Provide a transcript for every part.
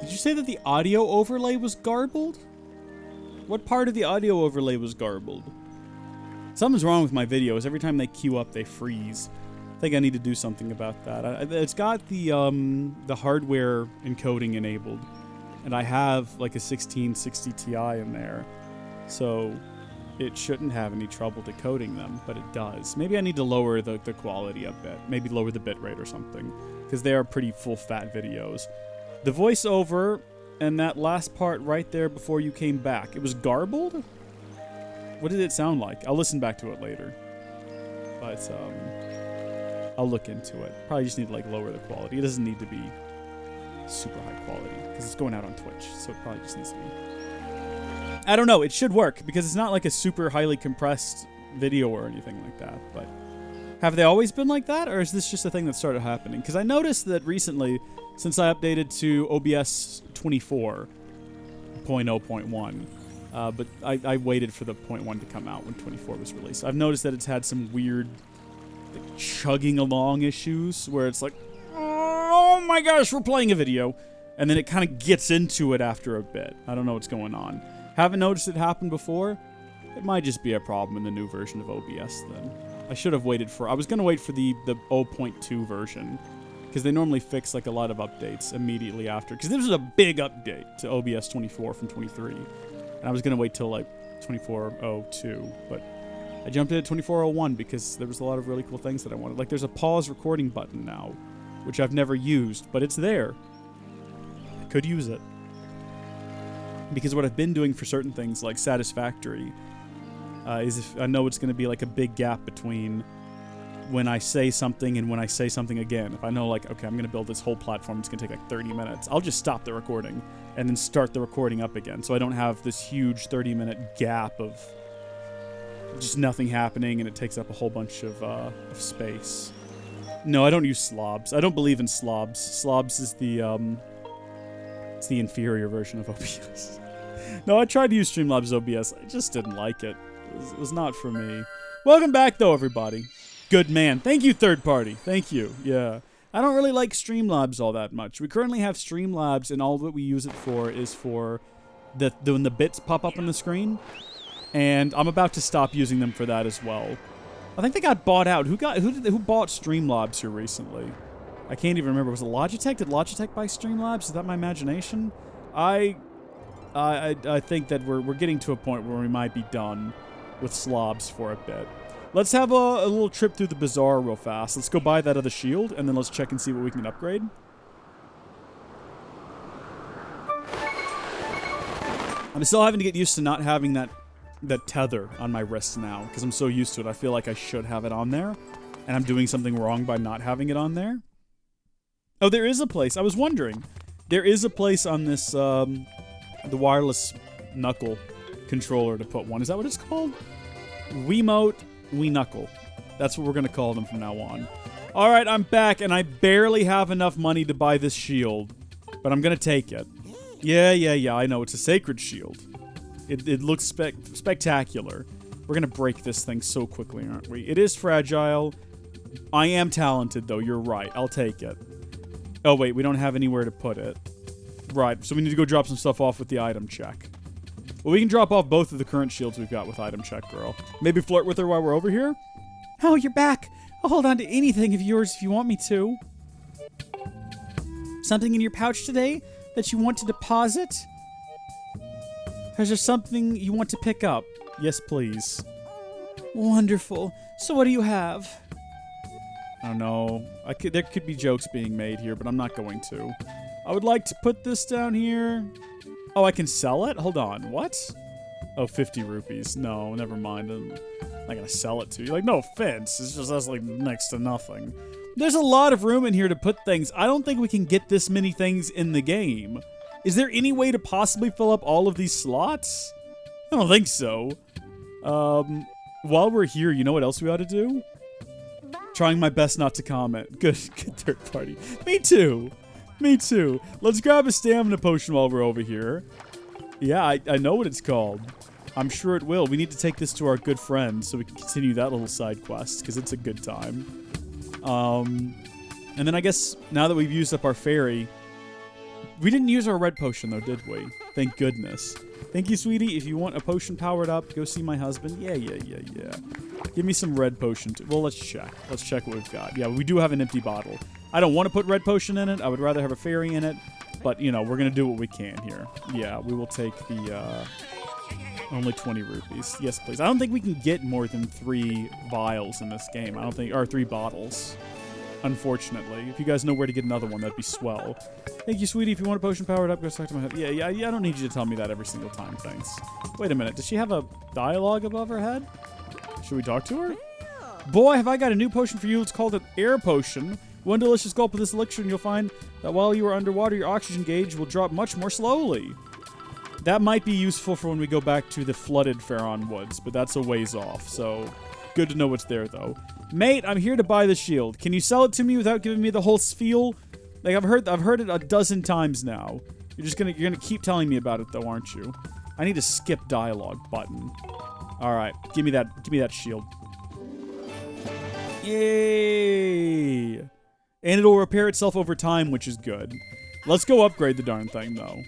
Did you say that the audio overlay was garbled? What part of the audio overlay was garbled? Something's wrong with my videos. Every time they queue up, they freeze. I think I need to do something about that. It's got the hardware encoding enabled, and I have like a 1660 Ti in there, so it shouldn't have any trouble decoding them, but it does. Maybe I need to lower the quality a bit. Maybe lower the bitrate or something, because they are pretty full-fat videos. The voiceover and that last part right there before you came back, it was garbled? What did it sound like? I'll listen back to it later. But, I'll look into it. Probably just need to, like, lower the quality. It doesn't need to be super high quality, because it's going out on Twitch, so it probably just needs to be... I don't know. It should work, because it's not, like, a super highly compressed video or anything like that, but... Have they always been like that, or is this just a thing that started happening? Because I noticed that recently, since I updated to OBS 24.0.1, but I waited for the 0.1 to come out when 24 was released. I've noticed that it's had some weird... like chugging along issues where it's like, oh my gosh, we're playing a video, and then it kind of gets into it after a bit. I don't know what's going on. Haven't noticed it happen before. It might just be a problem in the new version of OBS then. I should have waited for... I was going to wait for the 0.2 version, because they normally fix like a lot of updates immediately after, because this was a big update to OBS 24 from 23, and I was going to wait till like 24.02, but I jumped in at 24.01 because there was a lot of really cool things that I wanted. Like, there's a pause recording button now, which I've never used, but it's there. I could use it. Because what I've been doing for certain things, like Satisfactory, is if I know it's going to be like a big gap between when I say something and when I say something again. If I know, like, okay, I'm going to build this whole platform, it's going to take like 30 minutes, I'll just stop the recording and then start the recording up again, so I don't have this huge 30-minute gap of just nothing happening, and it takes up a whole bunch of space. No, I don't use slobs. I don't believe in slobs. Slobs is the it's the inferior version of OBS. No, I tried to use Streamlabs OBS. I just didn't like it. It was not for me. Welcome back, though, everybody. Good man. Thank you, third party. Thank you. Yeah. I don't really like Streamlabs all that much. We currently have Streamlabs, and all that we use it for is for when the bits pop up on the screen. And I'm about to stop using them for that as well. I think they got bought out. Who bought Streamlabs here recently? I can't even remember. Was it Logitech? Did Logitech buy Streamlabs? Is that my imagination? I think that we're getting to a point where we might be done with slobs for a bit. Let's have a little trip through the bazaar real fast. Let's go buy that other shield, and then let's check and see what we can upgrade. I'm still having to get used to not having that tether on my wrist now, because I'm so used to it. I feel like I should have it on there, and I'm doing something wrong by not having it on there. Oh, there is a place. I was wondering. There is a place on this, the wireless knuckle controller to put one. Is that what it's called? Wiimote Wii Knuckle. That's what we're going to call them from now on. All right, I'm back, and I barely have enough money to buy this shield, but I'm going to take it. Yeah, I know. It's a sacred shield. It looks spectacular. We're going to break this thing so quickly, aren't we? It is fragile. I am talented, though. You're right. I'll take it. Oh, wait. We don't have anywhere to put it. Right. So we need to go drop some stuff off with the item check. Well, we can drop off both of the current shields we've got with item check, girl. Maybe flirt with her while we're over here? Oh, you're back. I'll hold on to anything of yours if you want me to. Something in your pouch today that you want to deposit? Is there something you want to pick up? Yes, please. Wonderful. So what do you have? I don't know. There could be jokes being made here, but I'm not going to. I would like to put this down here. Oh, I can sell it? Hold on. What? Oh, 50 rupees. No, never mind. I'm not going to sell it to you. Like, no offense. It's just that's like next to nothing. There's a lot of room in here to put things. I don't think we can get this many things in the game. Is there any way to possibly fill up all of these slots? I don't think so. While we're here, you know what else we ought to do? Trying my best not to comment. Good third party. Me too. Let's grab a stamina potion while we're over here. Yeah, I know what it's called. I'm sure it will. We need to take this to our good friend so we can continue that little side quest, because it's a good time. And then I guess now that we've used up our fairy, We didn't use our red potion, though, did we? Thank goodness. Thank you, sweetie. If you want a potion powered up, go see my husband. Yeah. Give me some red potion, too. Well, let's check. Let's check what we've got. Yeah, we do have an empty bottle. I don't want to put red potion in it. I would rather have a fairy in it. But, you know, we're going to do what we can here. Yeah, we will take the, only 20 rupees. Yes, please. I don't think we can get more than 3 vials in this game. I don't think, or 3 bottles. Unfortunately. If you guys know where to get another one, that'd be swell. Thank you, sweetie. If you want a potion powered up, go talk to my husband. Yeah, I don't need you to tell me that every single time, thanks. Wait a minute. Does she have a dialogue above her head? Should we talk to her? Boy, have I got a new potion for you. It's called an air potion. One delicious gulp of this elixir and you'll find that while you are underwater, your oxygen gauge will drop much more slowly. That might be useful for when we go back to the flooded Pharaon Woods, but that's a ways off, so good to know what's there, though. Mate, I'm here to buy the shield. Can you sell it to me without giving me the whole spiel? Like, I've heard it a dozen times now. You're gonna keep telling me about it, though, aren't you? I need a skip dialogue button. All right, give me that shield. Yay! And it'll repair itself over time, which is good. Let's go upgrade the darn thing, though.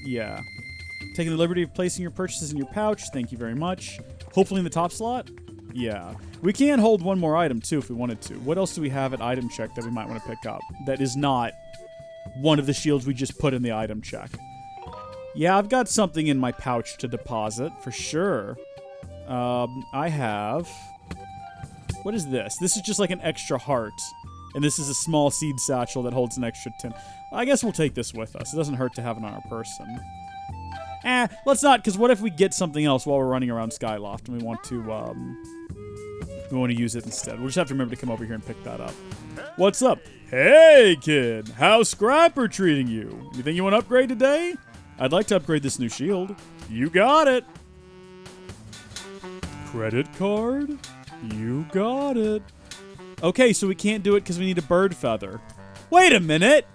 Yeah. Taking the liberty of placing your purchases in your pouch. Thank you very much. Hopefully in the top slot? Yeah. We can hold one more item, too, if we wanted to. What else do we have at item check that we might want to pick up that is not one of the shields we just put in the item check? Yeah, I've got something in my pouch to deposit, for sure. I have... What is this? This is just like an extra heart. And this is a small seed satchel that holds an extra 10. I guess we'll take this with us. It doesn't hurt to have it on our person. Let's not, because what if we get something else while we're running around Skyloft and we want to use it instead? We'll just have to remember to come over here and pick that up. What's up? Hey, kid. How's Scrapper treating you? You think you want to upgrade today? I'd like to upgrade this new shield. You got it. Credit card? You got it. Okay, so we can't do it because we need a bird feather. Wait a minute.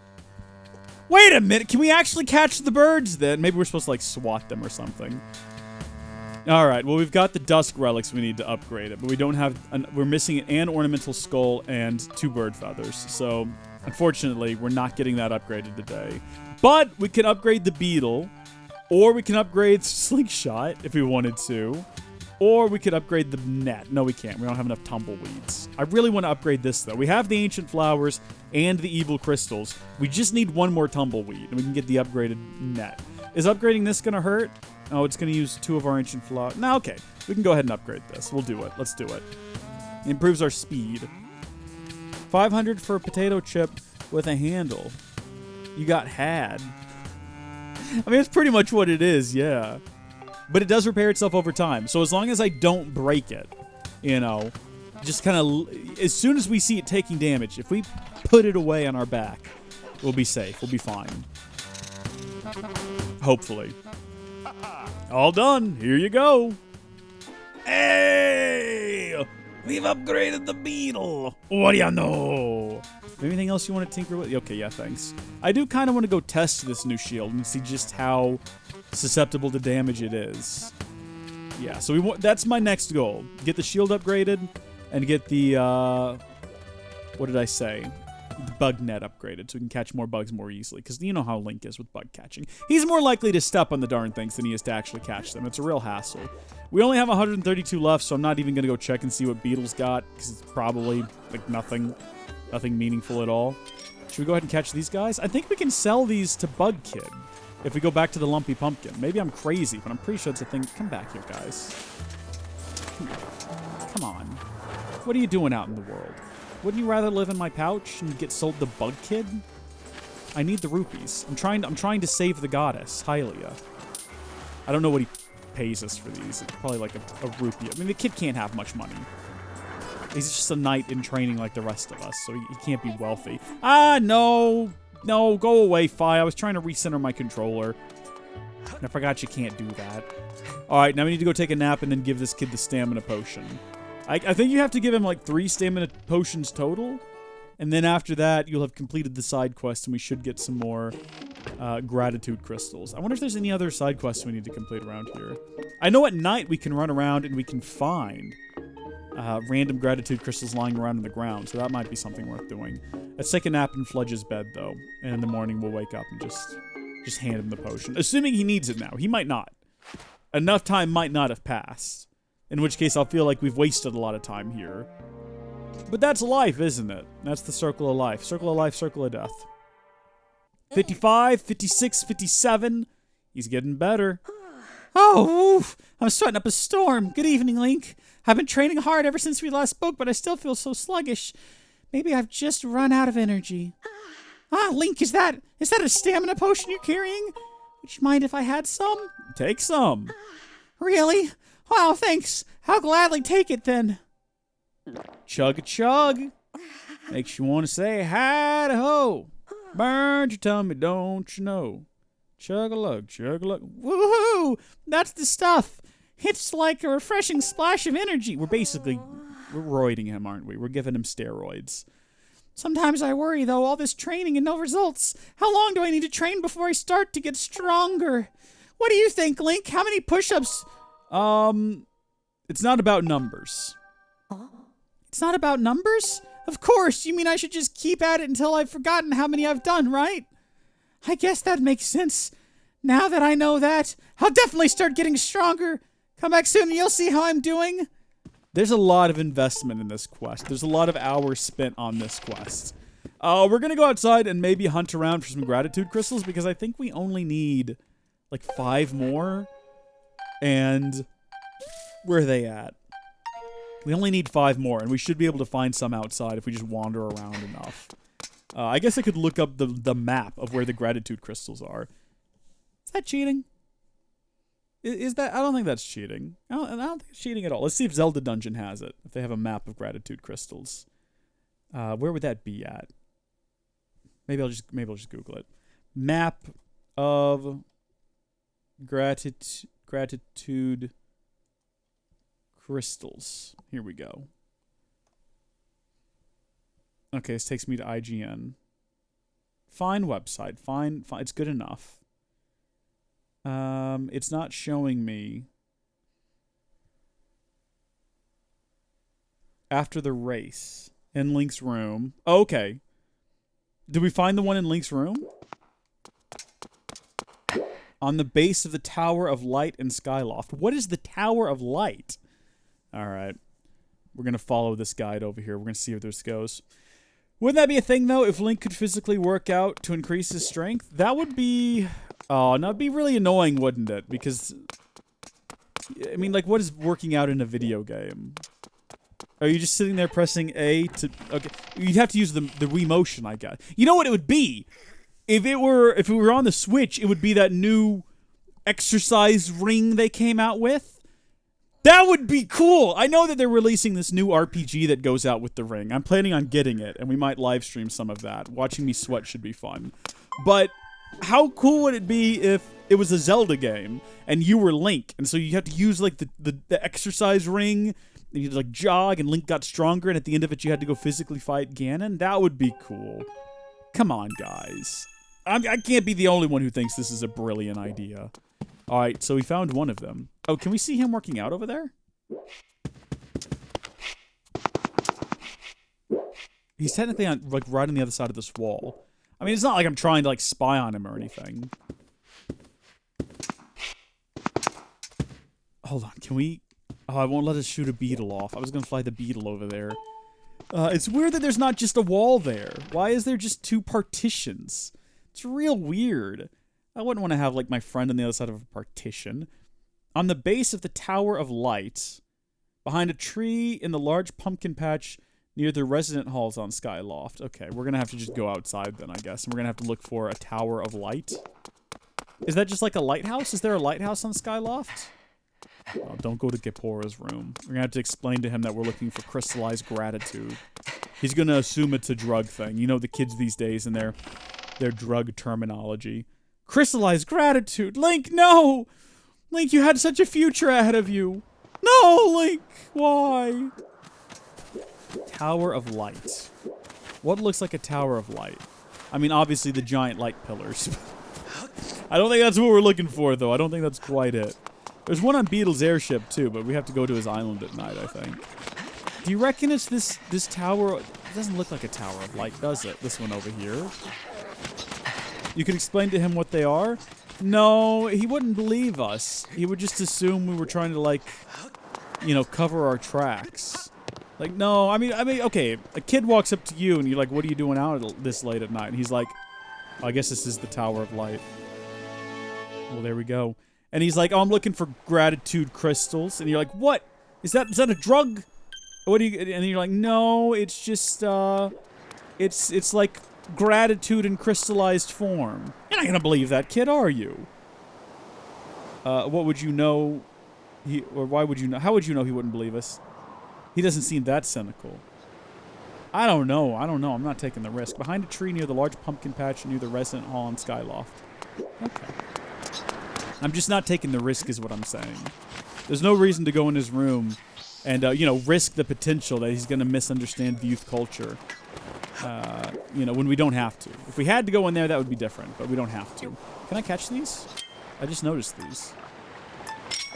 Wait a minute. Can we actually catch the birds then? Maybe we're supposed to, like, swat them or something. All right. Well, we've got the dusk relics we need to upgrade it, but we don't have... we're missing an ornamental skull and 2 bird feathers. So, unfortunately, we're not getting that upgraded today. But we can upgrade the beetle, or we can upgrade slingshot if we wanted to. Or we could upgrade the net. No, we can't. We don't have enough tumbleweeds. I really want to upgrade this, though. We have the ancient flowers and the evil crystals. We just need one more tumbleweed, and we can get the upgraded net. Is upgrading this going to hurt? Oh, it's going to use 2 of our ancient flowers. No, okay. We can go ahead and upgrade this. We'll do it. Let's do it. It improves our speed. 500 for a potato chip with a handle. You got had. I mean, it's pretty much what it is, yeah. But it does repair itself over time. So as long as I don't break it, you know, just kind of... As soon as we see it taking damage, if we put it away on our back, we'll be safe. We'll be fine. Hopefully. All done. Here you go. Hey! We've upgraded the beetle. What do you know? Anything else you want to tinker with? Okay, yeah, thanks. I do kind of want to go test this new shield and see just how susceptible to damage it is. Yeah, so that's my next goal. Get the shield upgraded and get the, what did I say? The bug net upgraded so we can catch more bugs more easily. Because you know how Link is with bug catching. He's more likely to step on the darn things than he is to actually catch them. It's a real hassle. We only have 132 left, so I'm not even going to go check and see what Beetle's got. Because it's probably, like, nothing meaningful at all. Should we go ahead and catch these guys? I think we can sell these to Bug Kid. If we go back to the Lumpy Pumpkin. Maybe I'm crazy, but I'm pretty sure it's a thing. Come back here, guys. Come on. What are you doing out in the world? Wouldn't you rather live in my pouch and get sold to Bug Kid? I need the rupees. I'm trying to save the goddess, Hylia. I don't know what he pays us for these. It's probably like a rupee. I mean, the kid can't have much money. He's just a knight in training like the rest of us, so he can't be wealthy. Ah, no. No, go away, Fi. I was trying to recenter my controller. I forgot you can't do that. All right, now we need to go take a nap and then give this kid the stamina potion. I think you have to give him like 3 stamina potions total. And then after that, you'll have completed the side quest and we should get some more gratitude crystals. I wonder if there's any other side quests we need to complete around here. I know at night we can run around and we can find Random gratitude crystals lying around on the ground, so that might be something worth doing. Let's take a nap in Fludge's bed, though, and in the morning we'll wake up and just hand him the potion. Assuming he needs it now. He might not. Enough time might not have passed. In which case I'll feel like we've wasted a lot of time here. But that's life, isn't it? That's the circle of life. Circle of life, circle of death. 55, 56, 57. He's getting better. Oh, oof. I'm starting up a storm. Good evening, Link. I've been training hard ever since we last spoke, but I still feel so sluggish. Maybe I've just run out of energy. Ah, Link, is that a stamina potion you're carrying? Would you mind if I had some? Take some. Really? Wow, thanks. I'll gladly take it then. Chug a chug. Makes you want to say hi-ho. Burn your tummy, don't you know? Chug-a-lug, chug-a-lug. Woohoo! That's the stuff. It's like a refreshing splash of energy. We're roiding him, aren't we? We're giving him steroids. Sometimes I worry, though, all this training and no results. How long do I need to train before I start to get stronger? What do you think, Link? How many push-ups? It's not about numbers. It's not about numbers? Of course, you mean I should just keep at it until I've forgotten how many I've done, right? I guess that makes sense. Now that I know that, I'll definitely start getting stronger. Come back soon and you'll see how I'm doing. There's a lot of investment in this quest. There's a lot of hours spent on this quest. We're gonna go outside and maybe hunt around for some gratitude crystals because I think we only need like 5 more. And where are they at? We only need 5 more, and we should be able to find some outside if we just wander around enough. I guess I could look up the map of where the gratitude crystals are. Is that cheating? Is that? I don't think that's cheating. I don't think it's cheating at all. Let's see if Zelda Dungeon has it. If they have a map of gratitude crystals, where would that be at? Maybe I'll just Google it. Map of gratitude crystals. Here we go. Okay, this takes me to IGN. Fine website. Fine. It's good enough. It's not showing me. After the race. In Link's room. Oh, okay. Did we find the one in Link's room? On the base of the Tower of Light in Skyloft. What is the Tower of Light? Alright. We're going to follow this guide over here. We're going to see where this goes. Wouldn't that be a thing, though, if Link could physically work out to increase his strength? That would be... Oh, no, it'd be really annoying, wouldn't it? Because... I mean, like, what is working out in a video game? Are you just sitting there pressing A to... Okay, you'd have to use the Wii Motion, I guess. You know what it would be? If it were on the Switch, it would be that new exercise ring they came out with. That would be cool! I know that they're releasing this new RPG that goes out with the ring. I'm planning on getting it, and we might live stream some of that. Watching me sweat should be fun. But how cool would it be if it was a Zelda game, and you were Link, and so you have to use, like, the exercise ring, and you'd, like, jog, and Link got stronger, and at the end of it you had to go physically fight Ganon? That would be cool. Come on, guys. I can't be the only one who thinks this is a brilliant idea. Alright, so we found one of them. Oh, can we see him working out over there? He's technically on, like, right on the other side of this wall. I mean, it's not like I'm trying to, like, spy on him or anything. Hold on, can we... Oh, I won't let us shoot a beetle off. I was gonna fly the beetle over there. It's weird that there's not just a wall there. Why is there just 2 partitions? It's real weird. I wouldn't want to have, like, my friend on the other side of a partition. On the base of the Tower of Light, behind a tree in the large pumpkin patch near the resident halls on Skyloft. Okay, we're gonna have to just go outside then, I guess. And we're gonna have to look for a Tower of Light. Is that just like a lighthouse? Is there a lighthouse on Skyloft? Oh, don't go to Geppora's room. We're gonna have to explain to him that we're looking for crystallized gratitude. He's gonna assume it's a drug thing. You know the kids these days and their drug terminology. Crystallized gratitude! Link, no! Link, you had such a future ahead of you. No, Link! Why? Tower of Light. What looks like a Tower of Light? I mean, obviously the giant light pillars. I don't think that's what we're looking for, though. I don't think that's quite it. There's one on Beetle's airship, too, but we have to go to his island at night, I think. Do you reckon it's this tower? It doesn't look like a tower of light, does it? This one over here. You could explain to him what they are? No, he wouldn't believe us. He would just assume we were trying to, like, you know, cover our tracks. Like, no, I mean, okay, a kid walks up to you and you're like, what are you doing out this late at night? And he's like, oh, I guess this is the Tower of Light. Well, there we go. And he's like, oh, I'm looking for gratitude crystals. And you're like, what? Is that a drug? What do you? And you're like, no, it's just, it's like gratitude in crystallized form. You're not gonna believe that kid, are you? What would you know? Why would you know? How would you know he wouldn't believe us? He doesn't seem that cynical. I don't know. I'm not taking the risk. Behind a tree near the large pumpkin patch near the resident hall and skyloft. Okay. I'm just not taking the risk is what I'm saying. There's no reason to go in his room and, you know, risk the potential that he's going to misunderstand the youth culture. You know, when we don't have to. If we had to go in there, that would be different, but we don't have to. Can I catch these? I just noticed these.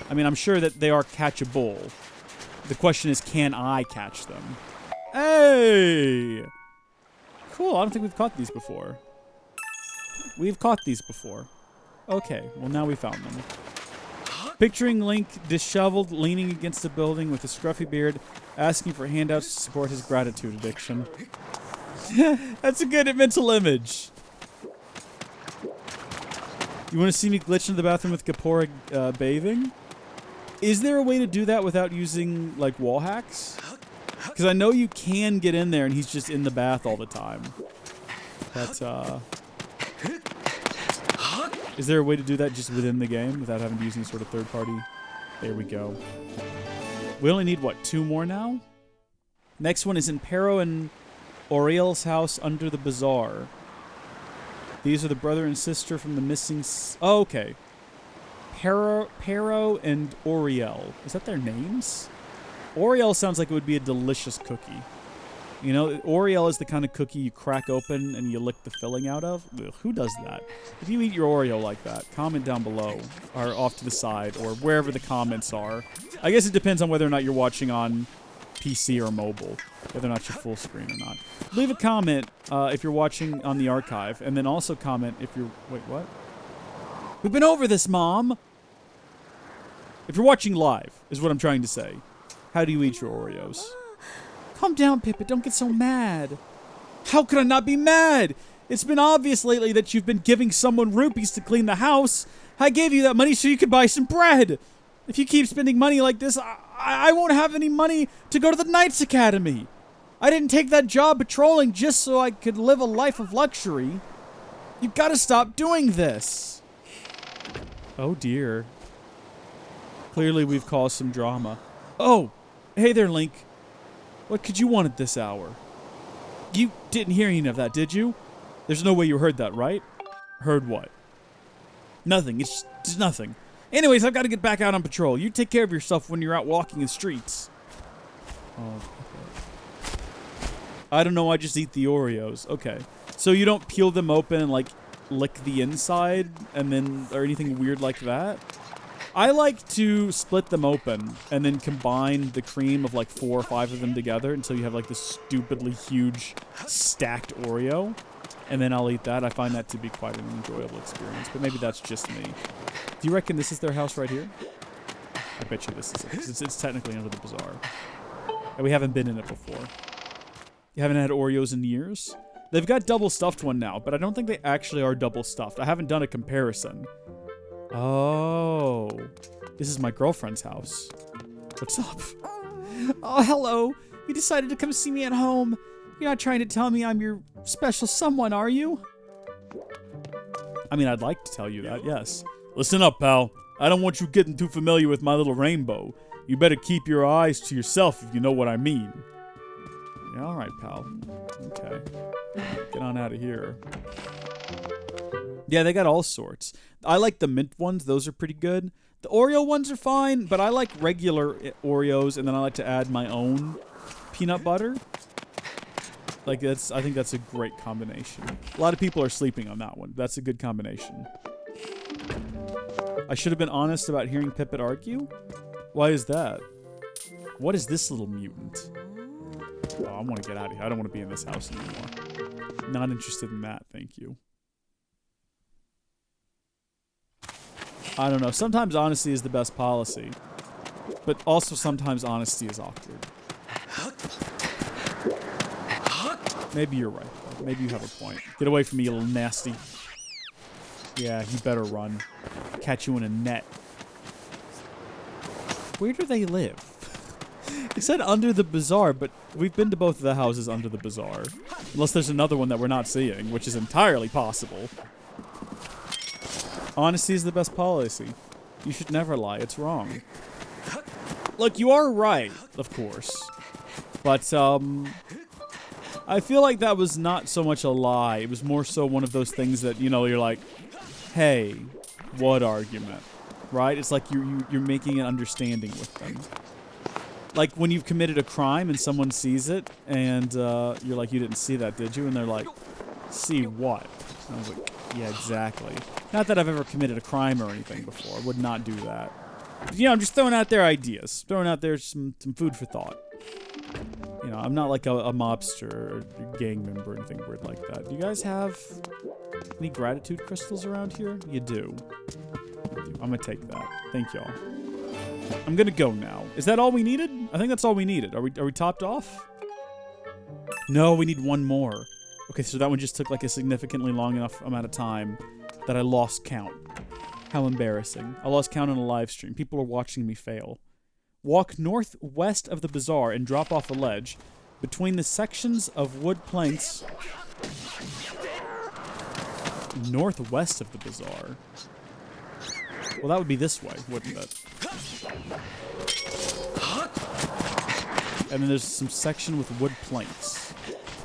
I mean, I'm sure that they are catchable. The question is, can I catch them? Hey! Cool, I don't think we've caught these before. We've caught these before. Okay, well now we found them. Picturing Link disheveled, leaning against a building with a scruffy beard, asking for handouts to support his gratitude addiction. That's a good mental image. You want to see me glitch into the bathroom with Kapora bathing? Is there a way to do that without using, like, wall hacks? Because I know you can get in there and he's just in the bath all the time. But, is there a way to do that just within the game without having to use any sort of third party? There we go. We only need, what, 2 more now? Next one is in Pero and Oriel's house under the bazaar. These are the brother and sister from the missing... Oh, okay. Pero and Oriel. Is that their names? Oriel sounds like it would be a delicious cookie. You know, Oriel is the kind of cookie you crack open and you lick the filling out of. Ugh, who does that? If you eat your Oreo like that, comment down below or off to the side or wherever the comments are. I guess it depends on whether or not you're watching on PC or mobile, whether or not you're full screen or not. Leave a comment if you're watching on the archive, and then also comment if you're... Wait, what? We've been over this, Mom! If you're watching live, is what I'm trying to say. How do you eat your Oreos? Calm down, Pippa. Don't get so mad. How could I not be mad? It's been obvious lately that you've been giving someone rupees to clean the house. I gave you that money so you could buy some bread. If you keep spending money like this, I won't have any money to go to the Knights Academy. I didn't take that job patrolling just so I could live a life of luxury. You've got to stop doing this. Oh, dear. Clearly, we've caused some drama. Oh, hey there, Link. What could you want at this hour? You didn't hear any of that, did you? There's no way you heard that, right? Heard what? Nothing. It's just nothing. Anyways, I've got to get back out on patrol. You take care of yourself when you're out walking the streets. Oh, okay. I don't know. I just eat the Oreos. Okay. So you don't peel them open and, like, lick the inside and then, or anything weird like that? I like to split them open and then combine the cream of like 4 or 5 of them together until you have like this stupidly huge stacked Oreo. And then I'll eat that. I find that to be quite an enjoyable experience, but maybe that's just me. Do you reckon this is their house right here? I bet you this is it, 'cause it's technically under the bazaar. And we haven't been in it before. You haven't had Oreos in years? They've got double stuffed one now, but I don't think they actually are double stuffed. I haven't done a comparison. Oh, this is my girlfriend's house. What's up? Oh, hello. You decided to come see me at home. You're not trying to tell me I'm your special someone, are you? I mean, I'd like to tell you that, yes. Listen up, pal. I don't want you getting too familiar with my little rainbow. You better keep your eyes to yourself if you know what I mean. Yeah, all right, pal. Okay. Get on out of here. Yeah, they got all sorts. I like the mint ones. Those are pretty good. The Oreo ones are fine, but I like regular Oreos, and then I like to add my own peanut butter. Like, I think that's a great combination. A lot of people are sleeping on that one. That's a good combination. I should have been honest about hearing Pippet argue? Why is that? What is this little mutant? Oh, I want to get out of here. I don't want to be in this house anymore. Not interested in that, thank you. I don't know. Sometimes honesty is the best policy. But also sometimes honesty is awkward. Maybe you're right. Maybe you have a point. Get away from me, you little nasty. Yeah, you better run. Catch you in a net. Where do they live? It said under the bazaar, but we've been to both of the houses under the bazaar. Unless there's another one that we're not seeing, which is entirely possible. Honesty is the best policy. You should never lie. It's wrong. Look, you are right, of course. But, I feel like that was not so much a lie. It was more so one of those things that, you know, you're like, hey, what argument? Right? It's like you're making an understanding with them. Like when you've committed a crime and someone sees it, and you're like, you didn't see that, did you? And they're like, see what? And I was like, yeah, exactly. Not that I've ever committed a crime or anything before. I would not do that. But, you know, I'm just throwing out there ideas. Throwing out there some food for thought. You know, I'm not like a mobster or a gang member or anything weird like that. Do you guys have any gratitude crystals around here? You do. I'm gonna take that. Thank y'all. I'm gonna go now. Is that all we needed? I think that's all we needed. Are we topped off? No, we need one more. Okay, so that one just took like a significantly long enough amount of time that I lost count. How embarrassing. I lost count on a live stream. People are watching me fail. Walk northwest of the bazaar and drop off a ledge between the sections of wood planks. Northwest of the bazaar? Well, that would be this way, wouldn't it? And then there's some section with wood planks.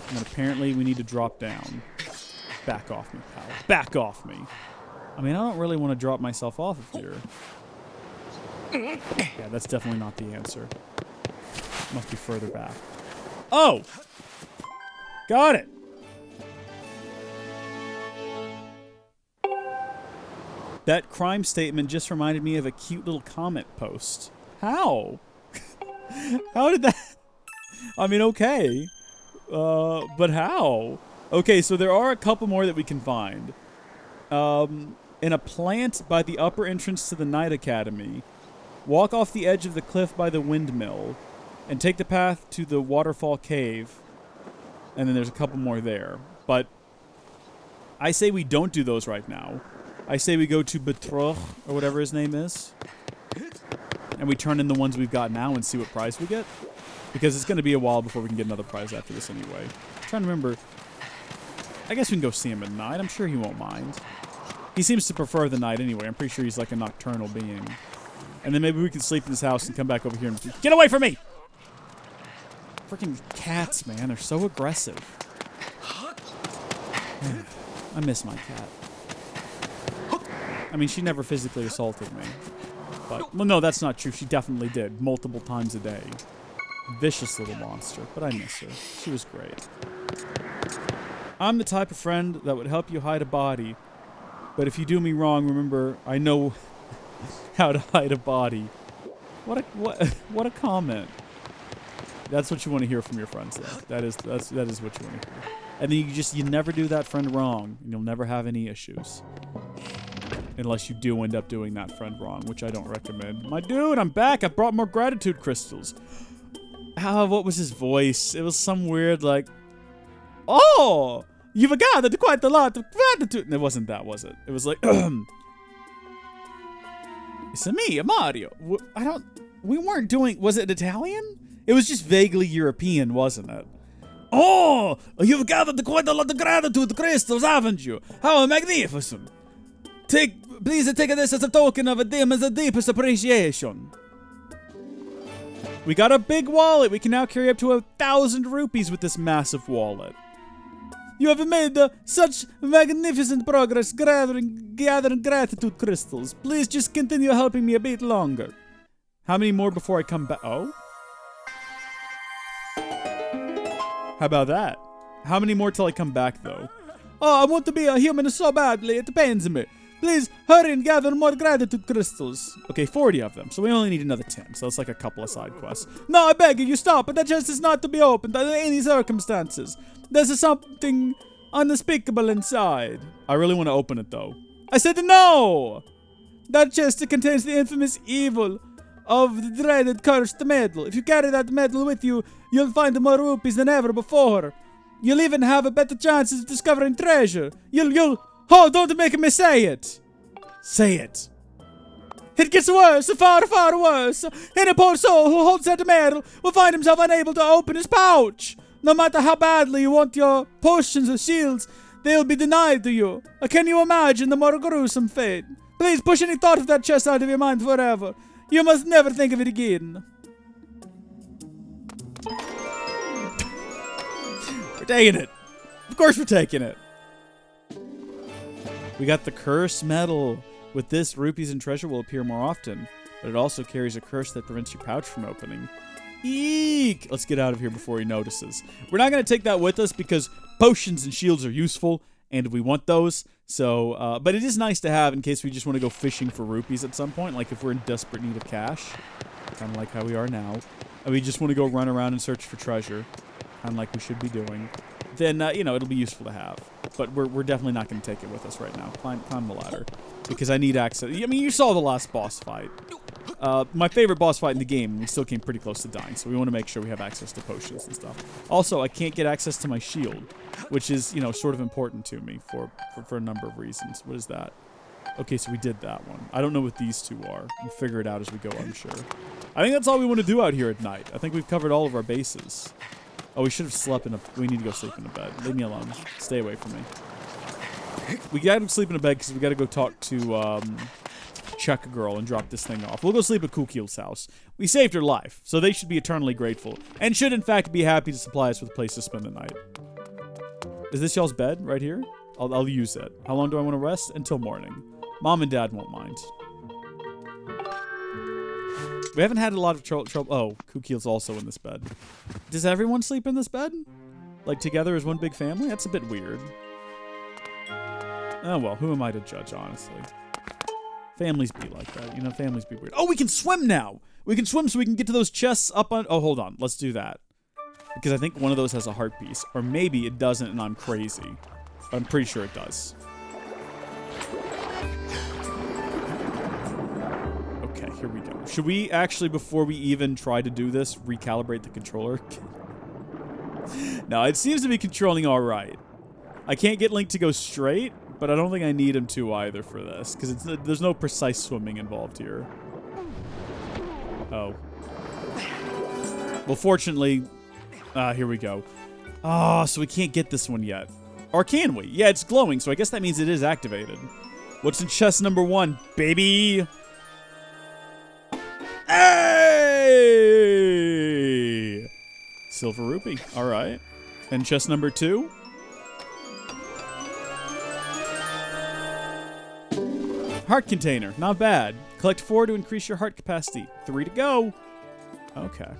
And then apparently we need to drop down. Back off me, pal. Back off me. I mean, I don't really want to drop myself off of here. Yeah, that's definitely not the answer. Must be further back. Oh! Got it! That crime statement just reminded me of a cute little comment post. How? How did that... I mean, okay. But how? Okay, so there are a couple more that we can find. In a plant by the upper entrance to the Night Academy, walk off the edge of the cliff by the windmill, and take the path to the waterfall cave. And then there's a couple more there. But I say we don't do those right now. I say we go to Betroch, or whatever his name is. And we turn in the ones we've got now and see what prize we get. Because it's going to be a while before we can get another prize after this anyway. I'm trying to remember. I guess we can go see him at night. I'm sure he won't mind. He seems to prefer the night anyway. I'm pretty sure he's like a nocturnal being. And then maybe we can sleep in his house and come back over here and... Get away from me! Freaking cats, man. They're so aggressive. I miss my cat. I mean, she never physically assaulted me. But, well, no, that's not true. She definitely did. Multiple times a day. Vicious little monster. But I miss her. She was great. I'm the type of friend that would help you hide a body. But if you do me wrong, remember, I know how to hide a body. What a comment. That's what you want to hear from your friends, though. That is what you want to hear. And then you never do that friend wrong, and you'll never have any issues. Unless you do end up doing that friend wrong, which I don't recommend. My dude, I'm back. I brought more gratitude crystals. What was his voice? It was some weird, like, oh, you've gathered quite a lot of gratitude. It wasn't that, was it? It was like, it's me, Mario. We weren't doing, was it Italian? It was just vaguely European, wasn't it? Oh, you've gathered quite a lot of gratitude crystals, haven't you? How magnificent. Please take this as a token of the deepest appreciation. We got a big wallet. We can now carry up to 1,000 rupees with this massive wallet. You have made such magnificent progress gathering gratitude crystals. Please just continue helping me a bit longer. How many more before I come back? Oh? How about that? How many more till I come back, though? Oh, I want to be a human so badly. It pains me. Please hurry and gather more gratitude crystals. Okay, 40 of them, so we only need another 10, so it's like a couple of side quests. No, I beg you, stop, but that chest is not to be opened under any circumstances. There's something unspeakable inside. I really want to open it, though. I said no! That chest contains the infamous evil of the dreaded cursed metal. If you carry that metal with you, you'll find more rupees than ever before. You'll even have a better chance of discovering treasure. Oh, don't make me say it. Say it. It gets worse, far, far worse. Any poor soul who holds that metal will find himself unable to open his pouch. No matter how badly you want your potions or shields, they'll be denied to you. Can you imagine the more gruesome fate? Please push any thought of that chest out of your mind forever. You must never think of it again. We're taking it. Of course we're taking it. We got the curse medal. With this, rupees and treasure will appear more often, but it also carries a curse that prevents your pouch from opening. Eek! Let's get out of here before he notices. We're not going to take that with us because potions and shields are useful, and we want those. So, but it is nice to have in case we just want to go fishing for rupees at some point, like if we're in desperate need of cash, kind of like how we are now, and we just want to go run around and search for treasure, kind of like we should be doing, then, it'll be useful to have. But we're definitely not going to take it with us right now. Climb the ladder, because I need access. I mean, you saw the last boss fight. My favorite boss fight in the game, we still came pretty close to dying, so we want to make sure we have access to potions and stuff. Also, I can't get access to my shield, which is, sort of important to me for a number of reasons. What is that? Okay, so we did that one. I don't know what these two are. We'll figure it out as we go, I'm sure. I think that's all we want to do out here at night. I think we've covered all of our bases. Oh, we should have slept in a... We need to go sleep in a bed. Leave me alone. Stay away from me. We gotta sleep in a bed because we gotta go talk to, Check Girl and drop this thing off. We'll go sleep at Kukil's house. We saved her life, so they should be eternally grateful. And should, in fact, be happy to supply us with a place to spend the night. Is this y'all's bed right here? I'll use it. How long do I want to rest? Until morning. Mom and Dad won't mind. We haven't had a lot of trouble. Oh, Kukil's also in this bed. Does everyone sleep in this bed? Like together as one big family? That's a bit weird. Oh well, who am I to judge, honestly? Families be like that, families be weird. Oh, we can swim now! We can swim so we can get to those chests up on... Oh, hold on. Let's do that. Because I think one of those has a heart piece. Or maybe it doesn't and I'm crazy. But I'm pretty sure it does. Okay, here we go. Should we actually, before we even try to do this, recalibrate the controller? No, it seems to be controlling all right. I can't get Link to go straight, but I don't think I need him to either for this, because there's no precise swimming involved here. Oh. Well, fortunately, here we go. Oh, so we can't get this one yet. Or can we? Yeah, it's glowing, so I guess that means it is activated. What's in chest number 1, baby? Hey! Silver rupee. All right. And chest number 2? Heart container. Not bad. Collect 4 to increase your heart capacity. 3 to go. Okay.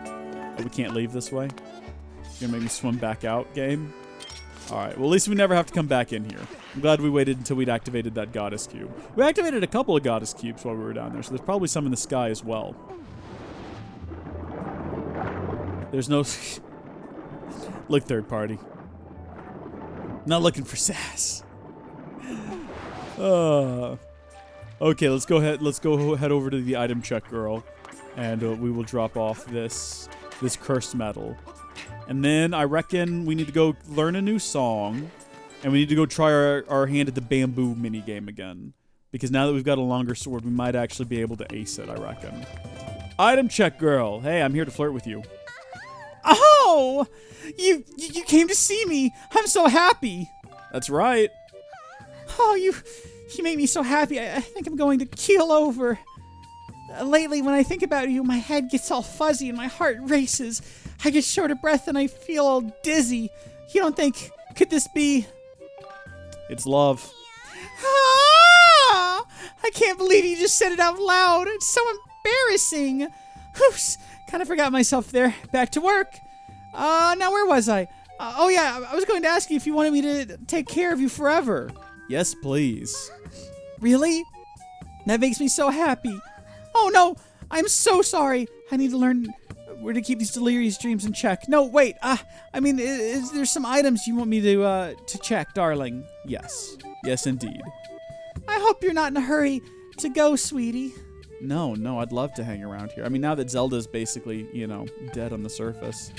Oh, we can't leave this way? You're gonna make me swim back out, game? Alright, well at least we never have to come back in here. I'm glad we waited until we'd activated that goddess cube. We activated a couple of goddess cubes while we were down there, so there's probably some in the sky as well. There's no... Look, third party. Not looking for sass. Okay, let's go head over to the item check girl, and we will drop off this cursed metal. And then I reckon we need to go learn a new song, and we need to go try our hand at the bamboo minigame again. Because now that we've got a longer sword, we might actually be able to ace it, I reckon. Item check girl. Hey, I'm here to flirt with you. Oh! You came to see me. I'm so happy. That's right. Oh, you made me so happy. I think I'm going to keel over. Lately, when I think about you, my head gets all fuzzy and my heart races. I get short of breath and I feel all dizzy. You don't think, could this be... It's love. Ah! I can't believe you just said it out loud. It's so embarrassing. Oops, kind of forgot myself there. Back to work. Now where was I? Oh yeah, I was going to ask you if you wanted me to take care of you forever. Yes, please. Really? That makes me so happy. Oh no, I'm so sorry. I need to learn where to keep these delirious dreams in check. No, wait. Is there some items you want me to check, darling? Yes. Yes, indeed. I hope you're not in a hurry to go, sweetie. No, I'd love to hang around here. I mean, now that Zelda's basically, dead on the surface,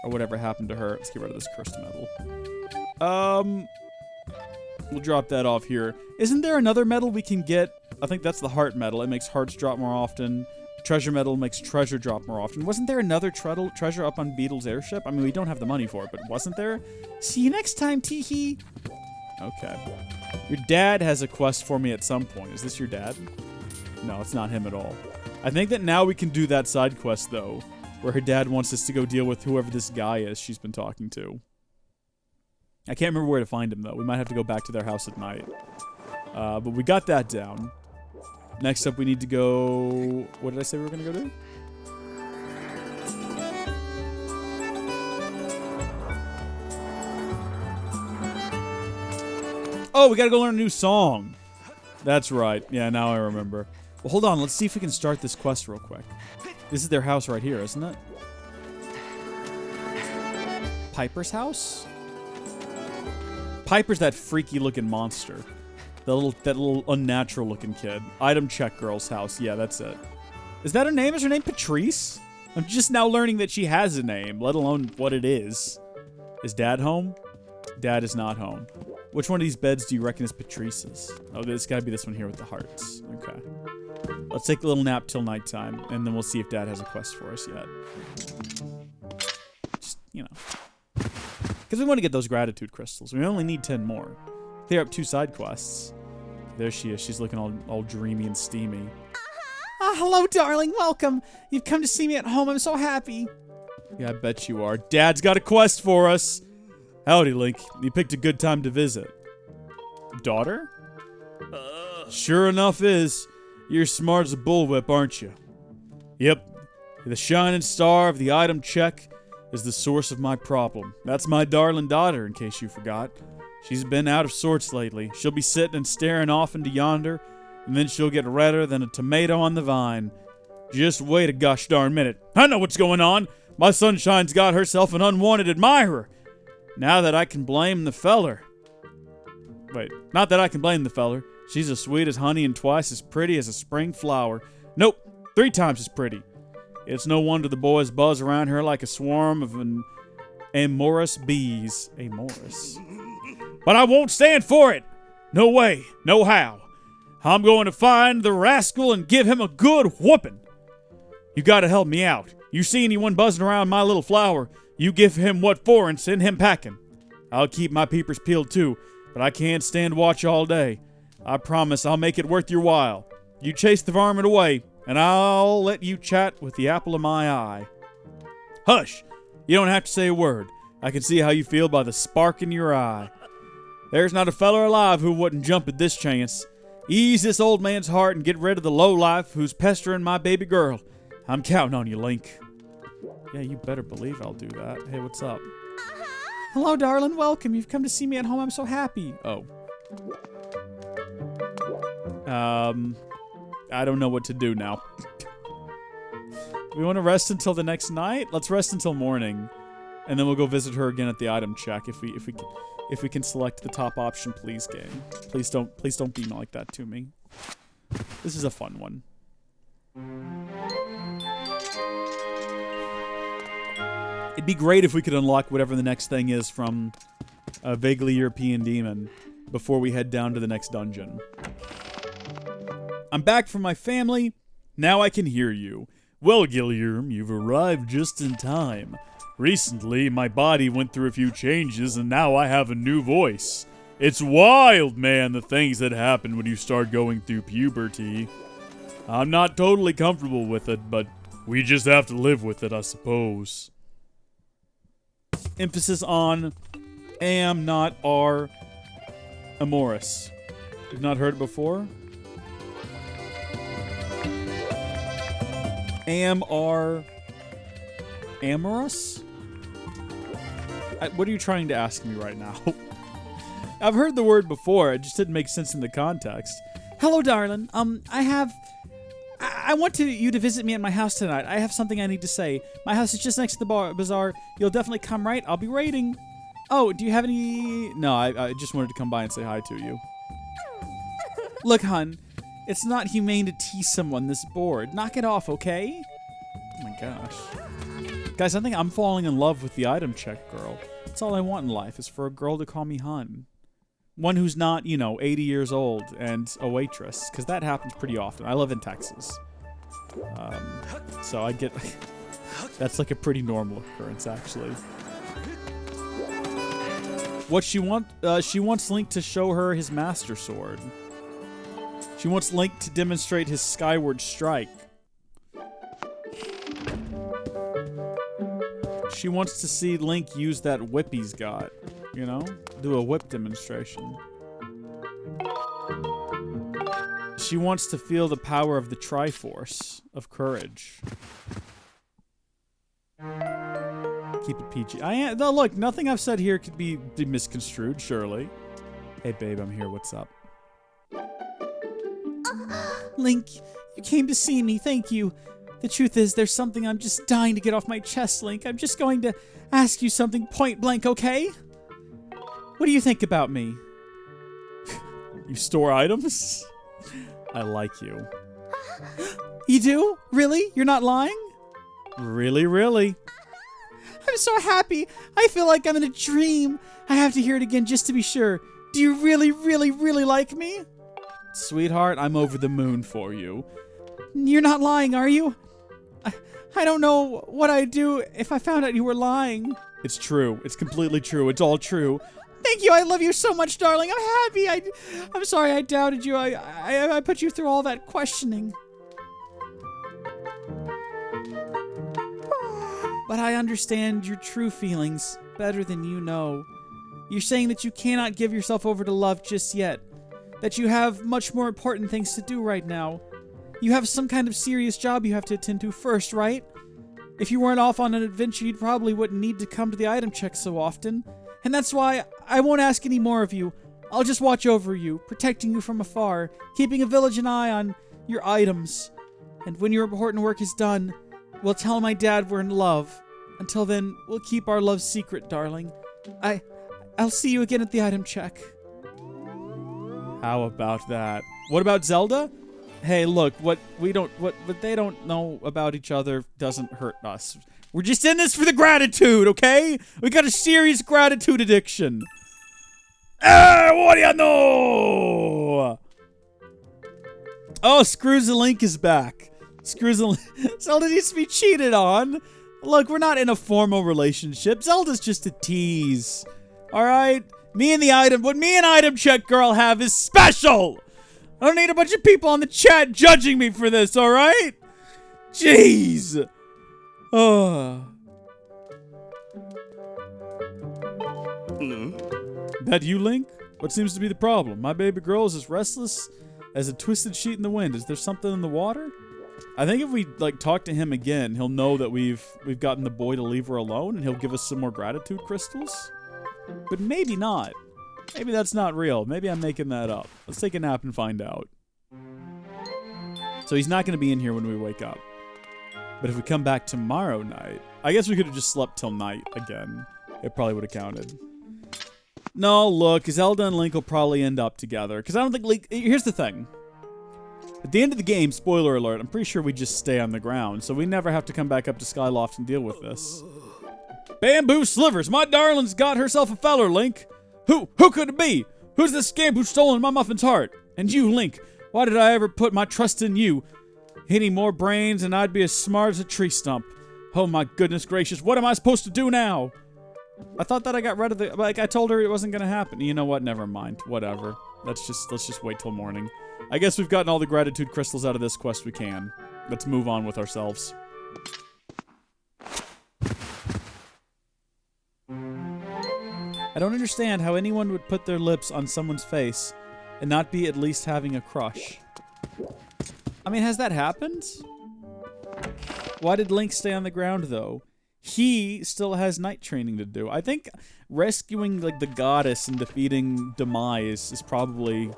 or whatever happened to her, let's get rid of this cursed metal. We'll drop that off here. Isn't there another medal we can get? I think that's the heart medal. It makes hearts drop more often. Treasure medal makes treasure drop more often. Wasn't there another treasure up on Beetle's airship? I mean, we don't have the money for it, but wasn't there? See you next time, Teehee. Okay. Your dad has a quest for me at some point. Is this your dad? No, it's not him at all. I think that now we can do that side quest, though, where her dad wants us to go deal with whoever this guy is she's been talking to. I can't remember where to find him, though. We might have to go back to their house at night. But we got that down. Next up, we need to go... What did I say we were going to go do? Oh, we got to go learn a new song. That's right. Yeah, now I remember. Well, hold on. Let's see if we can start this quest real quick. This is their house right here, isn't it? Piper's house? Piper's that freaky-looking monster. That little unnatural-looking kid. Item check girl's house. Yeah, that's it. Is that her name? Is her name Patrice? I'm just now learning that she has a name, let alone what it is. Is Dad home? Dad is not home. Which one of these beds do you reckon is Patrice's? Oh, this gotta be this one here with the hearts. Okay. Let's take a little nap till nighttime, and then we'll see if Dad has a quest for us yet. Just, because we want to get those gratitude crystals. We only need 10 more. Clear up 2 side quests. There she is. She's looking all dreamy and steamy. Hello, darling. Welcome. You've come to see me at home. I'm so happy. Yeah, I bet you are. Dad's got a quest for us. Howdy, Link. You picked a good time to visit. Daughter? Sure enough is. You're smart as a bullwhip, aren't you? Yep. The shining star of the item check is the source of my problem. That's my darling daughter, in case you forgot. She's been out of sorts lately. She'll be sitting and staring off into yonder, and then she'll get redder than a tomato on the vine. Just wait a gosh darn minute. I know what's going on. My sunshine's got herself an unwanted admirer. Now that I can blame the feller. Wait, not that I can blame the feller. She's as sweet as honey and twice as pretty as a spring flower. Nope, 3 times as pretty. It's no wonder the boys buzz around her like a swarm of amorous bees. Amorous. But I won't stand for it. No way, no how. I'm going to find the rascal and give him a good whooping. You gotta help me out. You see anyone buzzing around my little flower, you give him what for and send him packing. I'll keep my peepers peeled too, but I can't stand watch all day. I promise I'll make it worth your while. You chase the varmint away, and I'll let you chat with the apple of my eye. Hush! You don't have to say a word. I can see how you feel by the spark in your eye. There's not a feller alive who wouldn't jump at this chance. Ease this old man's heart and get rid of the lowlife who's pestering my baby girl. I'm counting on you, Link. Yeah, you better believe I'll do that. Hey, what's up? Hello, darling. Welcome. You've come to see me at home. I'm so happy. Oh. I don't know what to do now. We want to rest until the next night? Let's rest until morning. And then we'll go visit her again at the item check if we can select the top option, please, game. Please don't beam like that to me. This is a fun one. It'd be great if we could unlock whatever the next thing is from a vaguely European demon before we head down to the next dungeon. I'm back from my family. Now I can hear you. Well, Guillermo, you've arrived just in time. Recently, my body went through a few changes, and now I have a new voice. It's wild, man, the things that happen when you start going through puberty. I'm not totally comfortable with it, but we just have to live with it, I suppose. Emphasis on am, not are, amorous. You've not heard it before? Am, are, amorous? What are you trying to ask me right now? I've heard the word before, it just didn't make sense in the context. Hello, darling. I want you to visit me at my house tonight. I have something I need to say. My house is just next to the bazaar. You'll definitely come, right? I'll be waiting. Oh, do you have any... No, I just wanted to come by and say hi to you. Look, hun, it's not humane to tease someone this bored. Knock it off, okay? Oh my gosh. Guys, I think I'm falling in love with the item check girl. That's all I want in life, is for a girl to call me hun. One who's not, 80 years old and a waitress, because that happens pretty often. I live in Texas. So I get... That's like a pretty normal occurrence, actually. What she wants Link to show her his Master Sword. She wants Link to demonstrate his Skyward strike. She wants to see Link use that whip he's got. Do a whip demonstration. She wants to feel the power of the Triforce of courage. Keep it PG. No, look, nothing I've said here could be misconstrued, surely. Hey, babe, I'm here. What's up? Link, you came to see me. Thank you. The truth is, there's something I'm just dying to get off my chest, Link. I'm just going to ask you something point blank, okay? What do you think about me? You store items? I like you. You do? Really? You're not lying? Really, really. I'm so happy. I feel like I'm in a dream. I have to hear it again just to be sure. Do you really, really, really like me? Sweetheart, I'm over the moon for you. You're not lying, are you? I don't know what I'd do if I found out you were lying. It's true. It's completely true. It's all true. Thank you. I love you so much, darling. I'm happy. I'm sorry I doubted you. I put you through all that questioning. But I understand your true feelings better than you know. You're saying that you cannot give yourself over to love just yet. That you have much more important things to do right now. You have some kind of serious job you have to attend to first, right? If you weren't off on an adventure, you probably wouldn't need to come to the item check so often. And that's why I won't ask any more of you. I'll just watch over you, protecting you from afar, keeping a vigilant eye on your items. And when your important work is done, we'll tell my dad we're in love. Until then, we'll keep our love secret, darling. I'll see you again at the item check. How about that? What about Zelda? Hey, look, what they don't know about each other doesn't hurt us. We're just in this for the gratitude, okay? We got a serious gratitude addiction. What do you know? Oh, Screws the Link is back. Zelda needs to be cheated on. Look, we're not in a formal relationship. Zelda's just a tease. Alright? What me and Item Check Girl have is special! I don't need a bunch of people on the chat judging me for this, alright? Jeez! That you, Link? What seems to be the problem? My baby girl is as restless as a twisted sheet in the wind. Is there something in the water? I think if we talk to him again, he'll know that we've gotten the boy to leave her alone, and he'll give us some more gratitude crystals. But maybe not. Maybe that's not real. Maybe I'm making that up. Let's take a nap and find out. So he's not going to be in here when we wake up. But if we come back tomorrow night, I guess we could have just slept till night again. It probably would have counted. No, look, Zelda and Link will probably end up together. Because I don't think Link... Here's the thing. At the end of the game, spoiler alert, I'm pretty sure we just stay on the ground. So we never have to come back up to Skyloft and deal with this. Bamboo slivers! My darling's got herself a feller, Link! Who could it be? Who's the scamp who's stolen my muffin's heart? And you, Link, why did I ever put my trust in you? Any more brains and I'd be as smart as a tree stump. Oh my goodness gracious, what am I supposed to do now? I thought that I got rid of the... I told her it wasn't gonna happen. You know what? Never mind. Whatever. Let's just wait till morning. I guess we've gotten all the gratitude crystals out of this quest we can. Let's move on with ourselves. I don't understand how anyone would put their lips on someone's face and not be at least having a crush. I mean, has that happened? Why did Link stay on the ground, though? He still has night training to do. I think rescuing, the goddess and defeating Demise is probably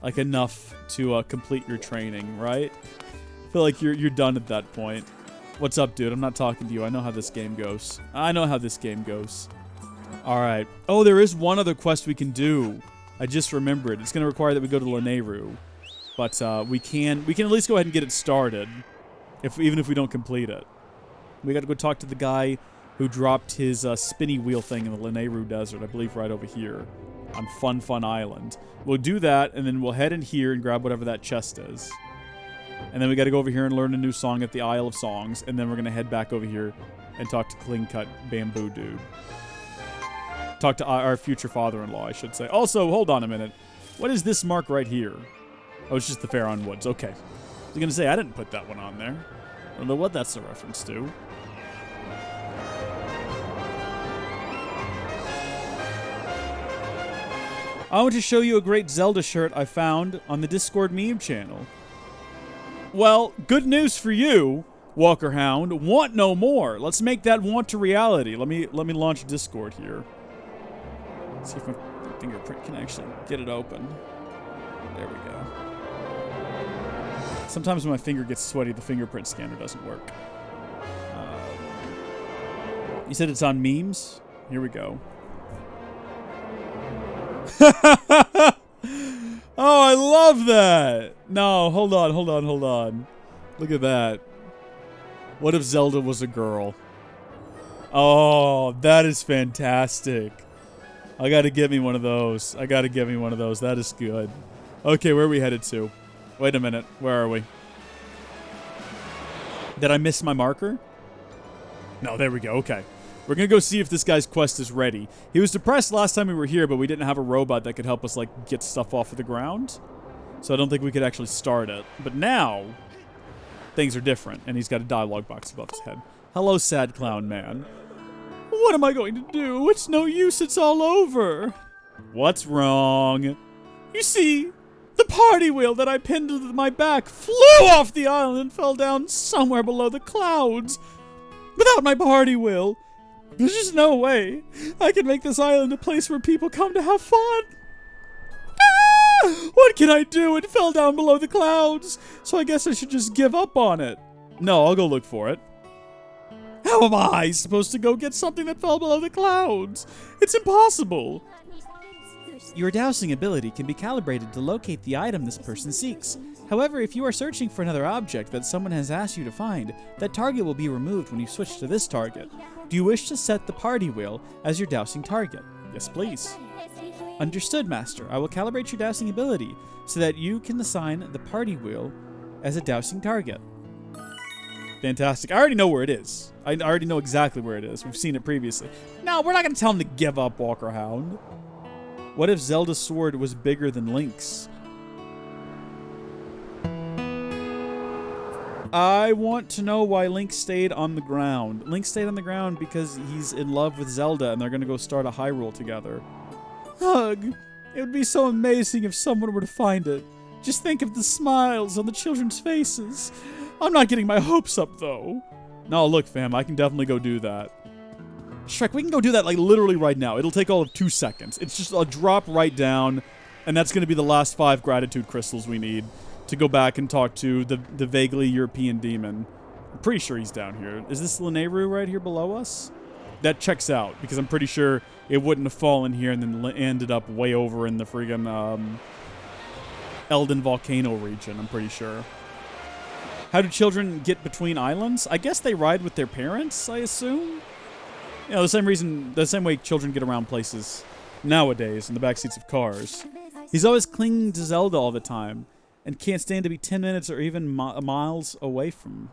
like enough to complete your training, right? I feel like you're done at that point. What's up, dude? I'm not talking to you. I know how this game goes. I know how this game goes. All right. Oh, there is one other quest we can do. I just remembered. It's going to require that we go to Lanayru. But we can at least go ahead and get it started, even if we don't complete it. We got to go talk to the guy who dropped his spinny wheel thing in the Lanayru Desert, I believe right over here on Fun Fun Island. We'll do that, and then we'll head in here and grab whatever that chest is. And then we got to go over here and learn a new song at the Isle of Songs, and then we're going to head back over here and talk to Clean Cut Bamboo Dude. Talk to our future father-in-law, I should say. Also, hold on a minute. What is this mark right here? Oh, it's just the Faron Woods. Okay. I was going to say, I didn't put that one on there. I don't know what that's a reference to. I want to show you a great Zelda shirt I found on the Discord meme channel. Well, good news for you, Walker Hound. Want no more. Let's make that want a reality. Let me launch Discord here. See if my fingerprint can actually get it open. There we go. Sometimes when my finger gets sweaty, the fingerprint scanner doesn't work. You said it's on memes? Here we go. Oh, I love that! No, hold on. Look at that. What if Zelda was a girl? Oh, that is fantastic. I gotta get me one of those. That is good. Okay, where are we headed to? Wait a minute. Where are we? Did I miss my marker? No, there we go. Okay. We're gonna go see if this guy's quest is ready. He was depressed last time we were here, but we didn't have a robot that could help us, like, get stuff off of the ground. So I don't think we could actually start it. But now, things are different, and he's got a dialogue box above his head. Hello, sad clown man. What am I going to do? It's no use, it's all over. What's wrong? You see, the party wheel that I pinned to my back flew off the island and fell down somewhere below the clouds. Without my party wheel, there's just no way I can make this island a place where people come to have fun. Ah! What can I do? It fell down below the clouds, so I guess I should just give up on it. No, I'll go look for it. How am I supposed to go get something that fell below the clouds? It's impossible. Your dowsing ability can be calibrated to locate the item this person seeks. However, if you are searching for another object that someone has asked you to find, that target will be removed when you switch to this target. Do you wish to set the party wheel as your dowsing target? Yes, please. Understood, Master. I will calibrate your dowsing ability so that you can assign the party wheel as a dowsing target. Fantastic. I already know where it is. I already know exactly where it is. We've seen it previously. No, we're not going to tell him to give up, Walker Hound. What if Zelda's sword was bigger than Link's? I want to know why Link stayed on the ground. Link stayed on the ground because he's in love with Zelda and they're going to go start a Hyrule together. Ugh. It would be so amazing if someone were to find it. Just think of the smiles on the children's faces. I'm not getting my hopes up, though. No, look, fam, I can definitely go do that. Shrek, we can go do that, like, literally right now. It'll take all of 2 seconds. It's just a drop right down, and that's going to be the last 5 gratitude crystals we need to go back and talk to the vaguely European demon. I'm pretty sure he's down here. Is this Lanayru right here below us? That checks out, because I'm pretty sure it wouldn't have fallen here and then ended up way over in the friggin' Elden Volcano region, I'm pretty sure. How do children get between islands? I guess they ride with their parents, I assume? You know, the same way children get around places nowadays in the backseats of cars. He's always clinging to Zelda all the time and can't stand to be 10 minutes or even miles away from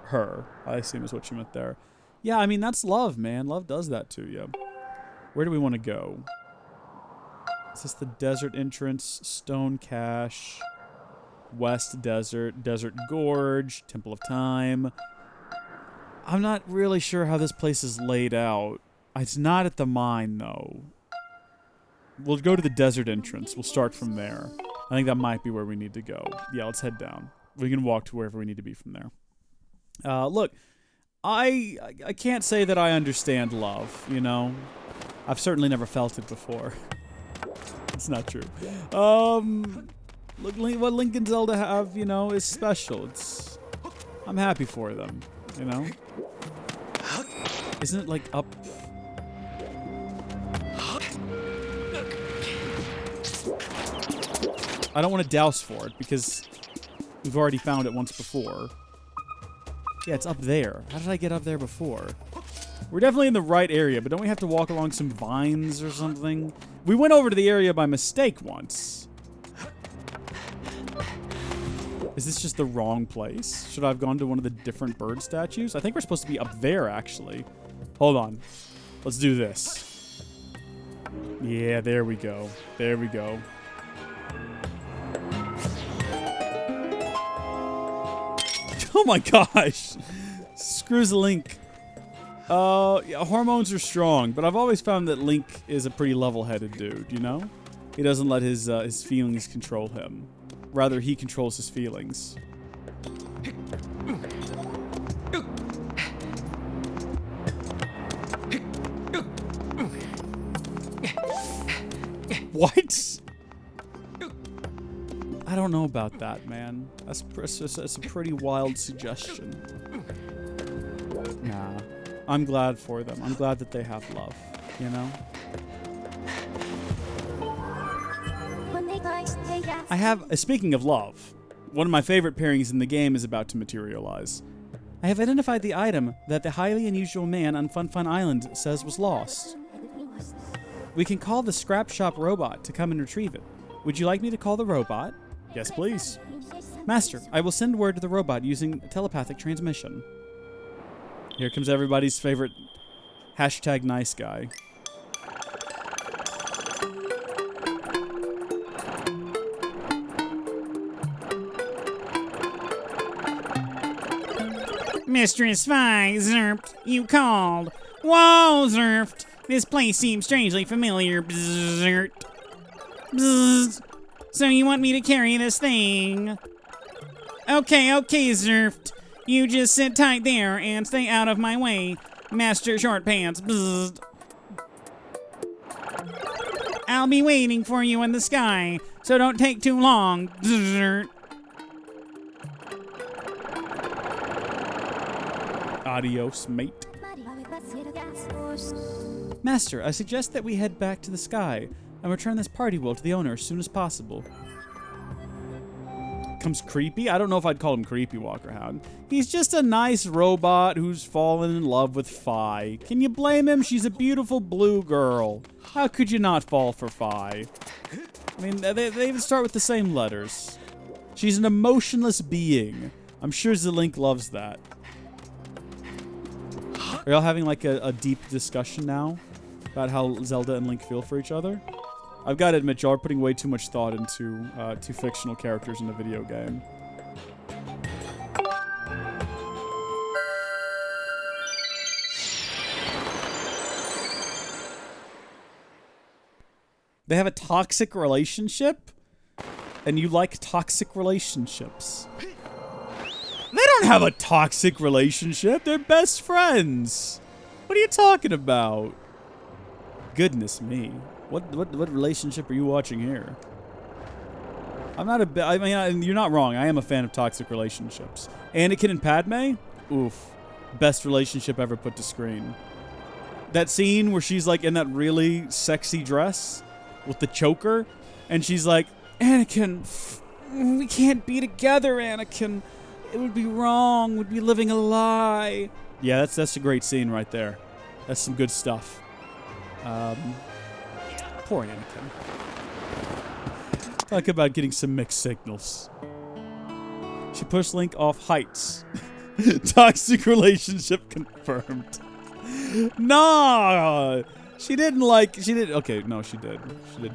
her, I assume is what you meant there. Yeah, I mean, that's love, man. Love does that to you. Where do we want to go? Is this the desert entrance? Stone Cache. West Desert. Desert Gorge. Temple of Time. I'm not really sure how this place is laid out. It's not at the mine, though. We'll go to the desert entrance. We'll start from there. I think that might be where we need to go. Yeah, let's head down. We can walk to wherever we need to be from there. Look, I can't say that I understand love, you know? I've certainly never felt it before. It's not true. Look, what Link and Zelda have, you know, is special. I'm happy for them, you know? Isn't it, like, up... I don't want to douse for it, because we've already found it once before. Yeah, it's up there. How did I get up there before? We're definitely in the right area, but don't we have to walk along some vines or something? We went over to the area by mistake once. Is this just the wrong place? Should I have gone to one of the different bird statues? I think we're supposed to be up there, actually. Hold on. Let's do this. Yeah, there we go. There we go. Oh my gosh. Screws Link. Yeah, hormones are strong, but I've always found that Link is a pretty level-headed dude, you know? He doesn't let his feelings control him. Rather, he controls his feelings. What? I don't know about that, man. That's a pretty wild suggestion. Nah. I'm glad for them. I'm glad that they have love, you know? I have, speaking of love, one of my favorite pairings in the game is about to materialize. I have identified the item that the highly unusual man on Fun Fun Island says was lost. We can call the scrap shop robot to come and retrieve it. Would you like me to call the robot? Yes, please. Master, I will send word to the robot using telepathic transmission. Here comes everybody's favorite hashtag nice guy. Mistress Fi, Zerpt, you called. Whoa, Zerpt, this place seems strangely familiar. Bzzzt. Bzzzt. So you want me to carry this thing? Okay, Zerpt. You just sit tight there and stay out of my way, Master Short Pants. Bzzzt. I'll be waiting for you in the sky, so don't take too long. Bzzzt. Adios, mate. Master, I suggest that we head back to the sky and return this party wheel to the owner as soon as possible. Comes Creepy? I don't know if I'd call him Creepy, Walker Hound. He's just a nice robot who's fallen in love with Fi. Can you blame him? She's a beautiful blue girl. How could you not fall for Fi? I mean, they even start with the same letters. She's an emotionless being. I'm sure Zelink loves that. Are y'all having like a deep discussion now about how Zelda and Link feel for each other? I've got to admit, y'all are putting way too much thought into two fictional characters in a video game. They have a toxic relationship? And you like toxic relationships. They don't have a toxic relationship. They're best friends. What are you talking about? Goodness me. What relationship are you watching here? I'm not a... I mean, you're not wrong. I am a fan of toxic relationships. Anakin and Padme? Oof. Best relationship ever put to screen. That scene where she's like in that really sexy dress with the choker, and she's like, Anakin, we can't be together, Anakin. It would be wrong. We'd be living a lie. Yeah, that's a great scene right there. That's some good stuff. Poor Anakin. Talk about getting some mixed signals. She pushed Link off heights. Toxic relationship confirmed. Nah! She didn't. Okay, no, she did.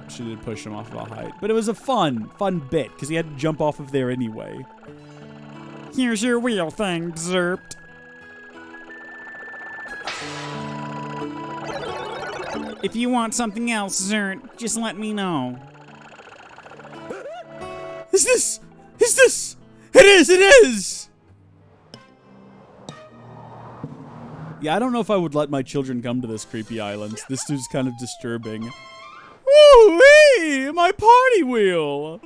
She did push him off of a height. But it was a fun bit, because he had to jump off of there anyway. Here's your wheel thing, Zerpt. If you want something else, Zert, just let me know. Is this? It is! Yeah, I don't know if I would let my children come to this creepy island. This dude's kind of disturbing. Woo-wee! My party wheel!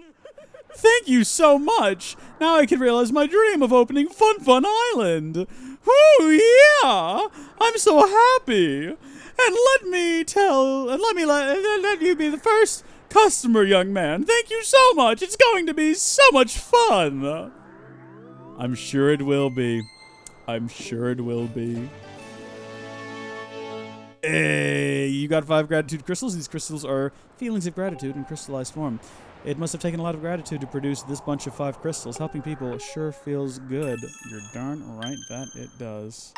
Thank you so much. Now I can realize my dream of opening Fun Fun Island. Whoo, yeah! I'm so happy. And let you be the first customer, young man. Thank you so much. It's going to be so much fun. I'm sure it will be. I'm sure it will be. Hey, you got 5 gratitude crystals. These crystals are feelings of gratitude in crystallized form. It must have taken a lot of gratitude to produce this bunch of 5 crystals. Helping people sure feels good. You're darn right that it does.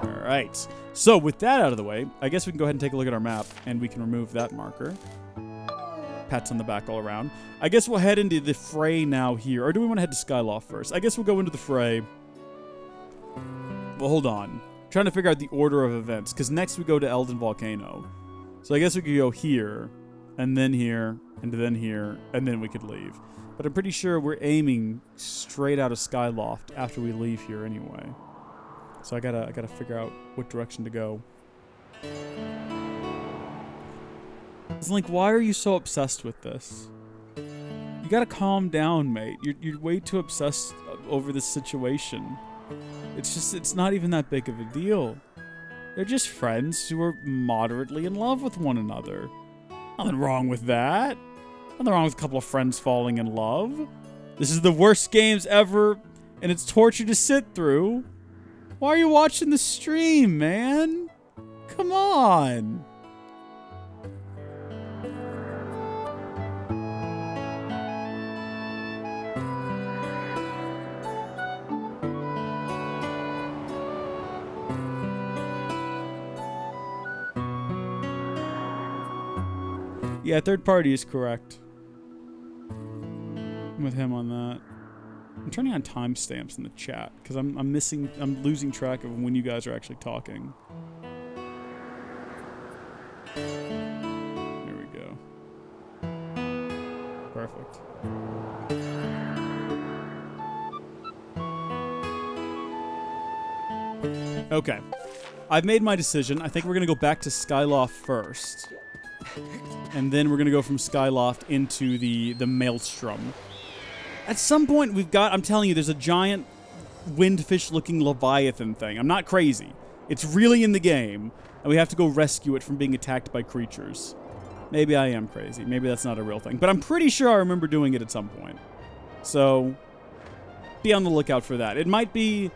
Alright. So, with that out of the way, I guess we can go ahead and take a look at our map, and we can remove that marker. Pats on the back all around. I guess we'll head into the fray now here. Or do we want to head to Skyloft first? I guess we'll go into the fray. Well, hold on. Trying to figure out the order of events, because next we go to Elden Volcano. So I guess we could go here, and then here, and then we could leave. But I'm pretty sure we're aiming straight out of Skyloft after we leave here anyway. So I gotta figure out what direction to go. Link, why are you so obsessed with this? You gotta calm down, mate. You're way too obsessed over this situation. It's not even that big of a deal. They're just friends who are moderately in love with one another. Nothing wrong with that. Nothing wrong with a couple of friends falling in love. This is the worst games ever, and it's torture to sit through. Why are you watching the stream, man? Come on. Yeah, third party is correct. I'm with him on that. I'm turning on timestamps in the chat because I'm losing track of when you guys are actually talking. There we go. Perfect. Okay. I've made my decision. I think we're going to go back to Skyloft first. And then we're going to go from Skyloft into the Maelstrom. At some point, I'm telling you, there's a giant windfish-looking Leviathan thing. I'm not crazy. It's really in the game, and we have to go rescue it from being attacked by creatures. Maybe I am crazy. Maybe that's not a real thing. But I'm pretty sure I remember doing it at some point. So, be on the lookout for that. It might be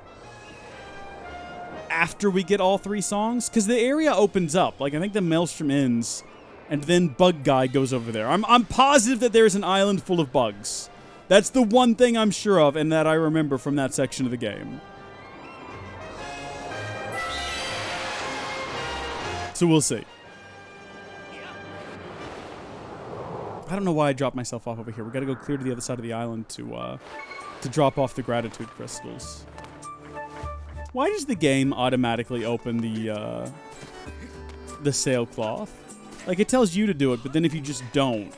after we get all 3 songs, because the area opens up. Like, I think the Maelstrom ends, and then Bug Guy goes over there. I'm positive that there's an island full of bugs. That's the one thing I'm sure of and that I remember from that section of the game. So we'll see. I don't know why I dropped myself off over here. We gotta go clear to the other side of the island to drop off the gratitude crystals. Why does the game automatically open the sailcloth? Like, it tells you to do it, but then if you just don't,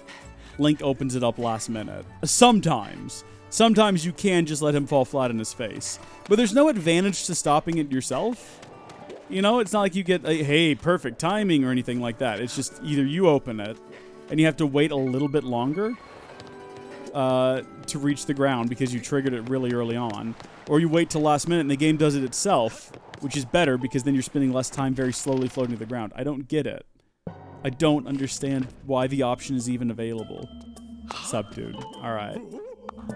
Link opens it up last minute. Sometimes. Sometimes you can just let him fall flat in his face. But there's no advantage to stopping it yourself. You know, it's not like you get a, hey, perfect timing or anything like that. It's just either you open it, and you have to wait a little bit longer to reach the ground because you triggered it really early on. Or you wait till last minute and the game does it itself, which is better because then you're spending less time very slowly floating to the ground. I don't get it. I don't understand why the option is even available. Sup, dude. Alright.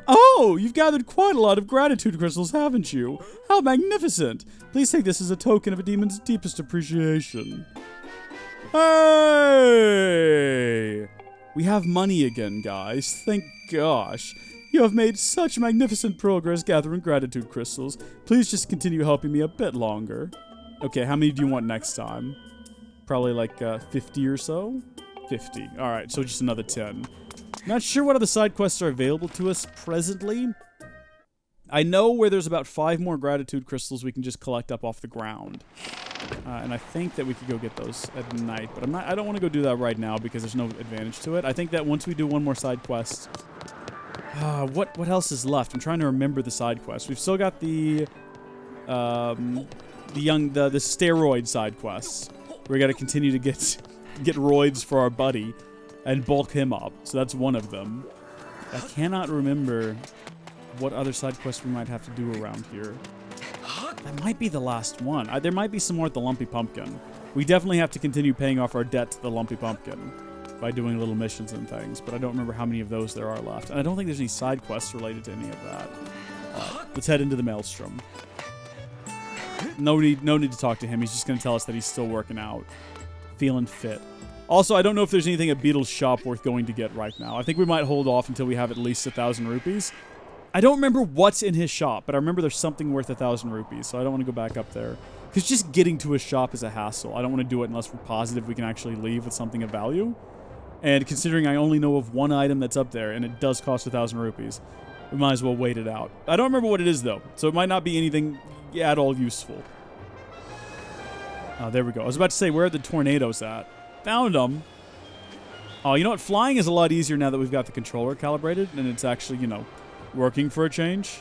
Oh, you've gathered quite a lot of gratitude crystals, haven't you? How magnificent! Please take this as a token of a demon's deepest appreciation. Hey! We have money again, guys. Thank gosh. You have made such magnificent progress gathering gratitude crystals. Please just continue helping me a bit longer. Okay, how many do you want next time? Probably like 50 or so? 50. Alright, so just another 10. Not sure what other side quests are available to us presently. I know where there's about 5 more gratitude crystals we can just collect up off the ground. And I think that we could go get those at night. But I don't want to go do that right now because there's no advantage to it. I think that once we do one more side quest... what else is left? I'm trying to remember the side quest. We've still got the steroid side quests. We got to continue to get roids for our buddy. and bulk him up. So that's one of them. I cannot remember what other side quests we might have to do around here. That might be the last one. There might be some more at the Lumpy Pumpkin. We definitely have to continue paying off our debt to the Lumpy Pumpkin by doing little missions and things, but I don't remember how many of those there are left. And I don't think there's any side quests related to any of that. Let's head into the Maelstrom. No need to talk to him. He's just going to tell us that he's still working out. Feeling fit. Also, I don't know if there's anything at Beetle's shop worth going to get right now. I think we might hold off until we have at least 1,000 rupees. I don't remember what's in his shop, but I remember there's something worth 1,000 rupees, so I don't want to go back up there. Because just getting to his shop is a hassle. I don't want to do it unless we're positive we can actually leave with something of value. And considering I only know of one item that's up there, and it does cost 1,000 rupees, we might as well wait it out. I don't remember what it is, though, so it might not be anything at all useful. Oh, there we go. I was about to say, where are the tornadoes at? Found them. Oh, you know what? Flying is a lot easier now that we've got the controller calibrated, and it's actually, you know, working for a change.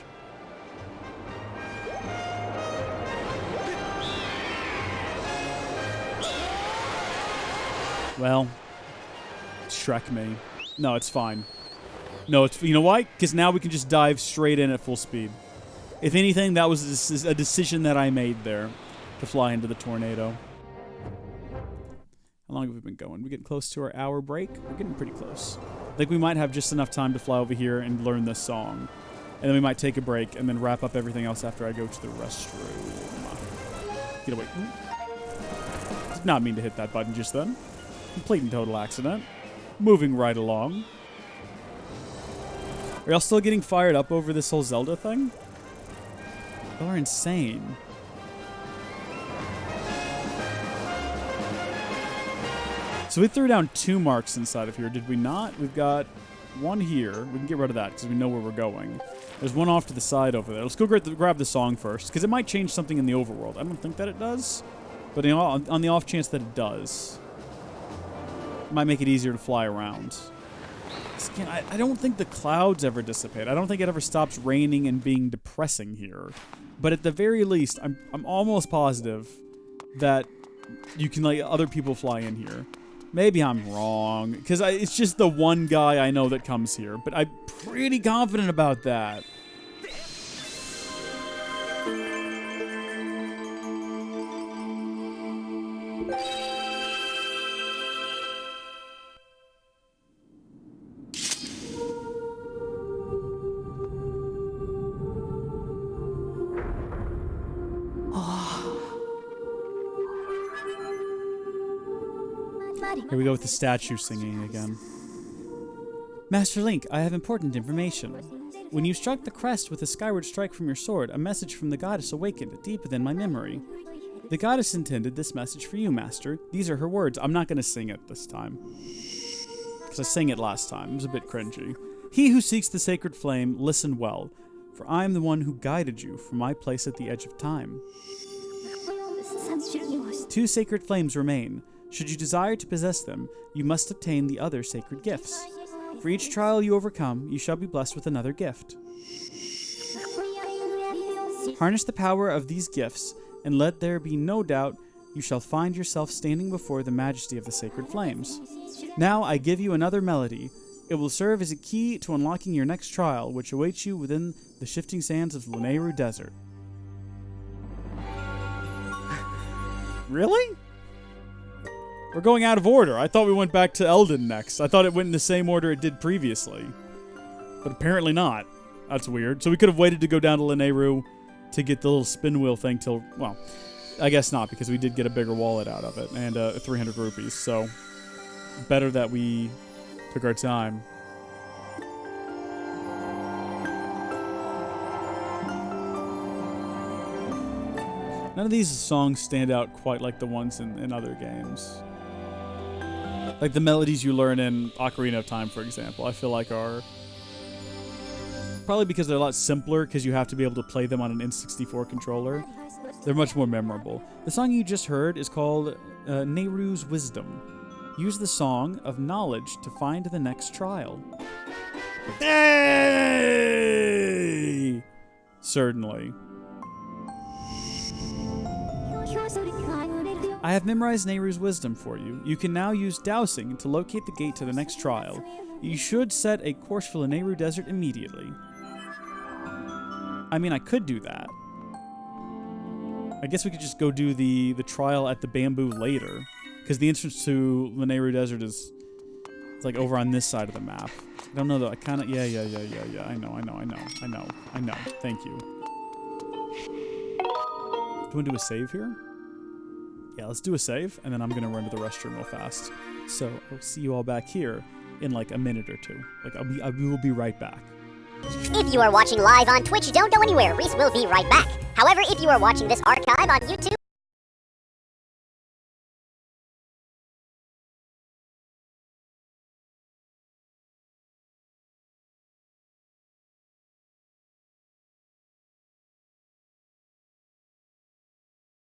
Well, Shrek me. No, it's fine. No, it's, you know why? Because now we can just dive straight in at full speed. If anything, that was a decision that I made there, to fly into the tornado. How long have we been going? We're getting close to our hour break. We're getting pretty close. I think we might have just enough time to fly over here and learn this song. And then we might take a break and then wrap up everything else after I go to the restroom. Get away. Did not mean to hit that button just then. Complete and total accident. Moving right along. Are y'all still getting fired up over this whole Zelda thing? Y'all are insane. So we threw down 2 marks inside of here, did we not? We've got one here. We can get rid of that because we know where we're going. There's one off to the side over there. Let's go grab the song first, because it might change something in the overworld. I don't think that it does, but you know, on the off chance that it does, it might make it easier to fly around. Again, I don't think the clouds ever dissipate. I don't think it ever stops raining and being depressing here. But at the very least, I'm almost positive that you can let other people fly in here. Maybe I'm wrong, because it's just the one guy I know that comes here. But I'm pretty confident about that. Here we go with the statue singing again. Master Link, I have important information. When you struck the crest with a skyward strike from your sword, a message from the goddess awakened deep within my memory. The goddess intended this message for you, Master. These are her words. I'm not going to sing it this time, because I sang it last time. It was a bit cringy. He who seeks the sacred flame, listen well, for I am the one who guided you from my place at the edge of time. 2 sacred flames remain. Should you desire to possess them, you must obtain the other sacred gifts. For each trial you overcome, you shall be blessed with another gift. Harness the power of these gifts, and let there be no doubt you shall find yourself standing before the majesty of the sacred flames. Now I give you another melody. It will serve as a key to unlocking your next trial, which awaits you within the shifting sands of the Lanayru Desert. Really? We're going out of order. I thought we went back to Eldin next. I thought it went in the same order it did previously. But apparently not. That's weird. So we could have waited to go down to Lanayru to get the little spin wheel thing till... Well, I guess not, because we did get a bigger wallet out of it. And 300 rupees. So, better that we took our time. None of these songs stand out quite like the ones in other games. Like the melodies you learn in Ocarina of Time, for example, I feel like are... Probably because they're a lot simpler, because you have to be able to play them on an N64 controller. They're much more memorable. The song you just heard is called Nehru's Wisdom. Use the song of knowledge to find the next trial. Hey! Certainly. I have memorized Nehru's wisdom for you. You can now use dowsing to locate the gate to the next trial. You should set a course for the Nehru Desert immediately. I mean, I could do that. I guess we could just go do the trial at the bamboo later. Because the entrance to the Nehru Desert is it's like over on this side of the map. I don't know though. I kind of... Yeah. I know. Thank you. Do you want to do a save here? Yeah, let's do a save, and then I'm going to run to the restroom real fast. So I'll see you all back here in like a minute or two. Like, I will be right back. If you are watching live on Twitch, don't go anywhere. Reese will be right back. However, if you are watching this archive on YouTube,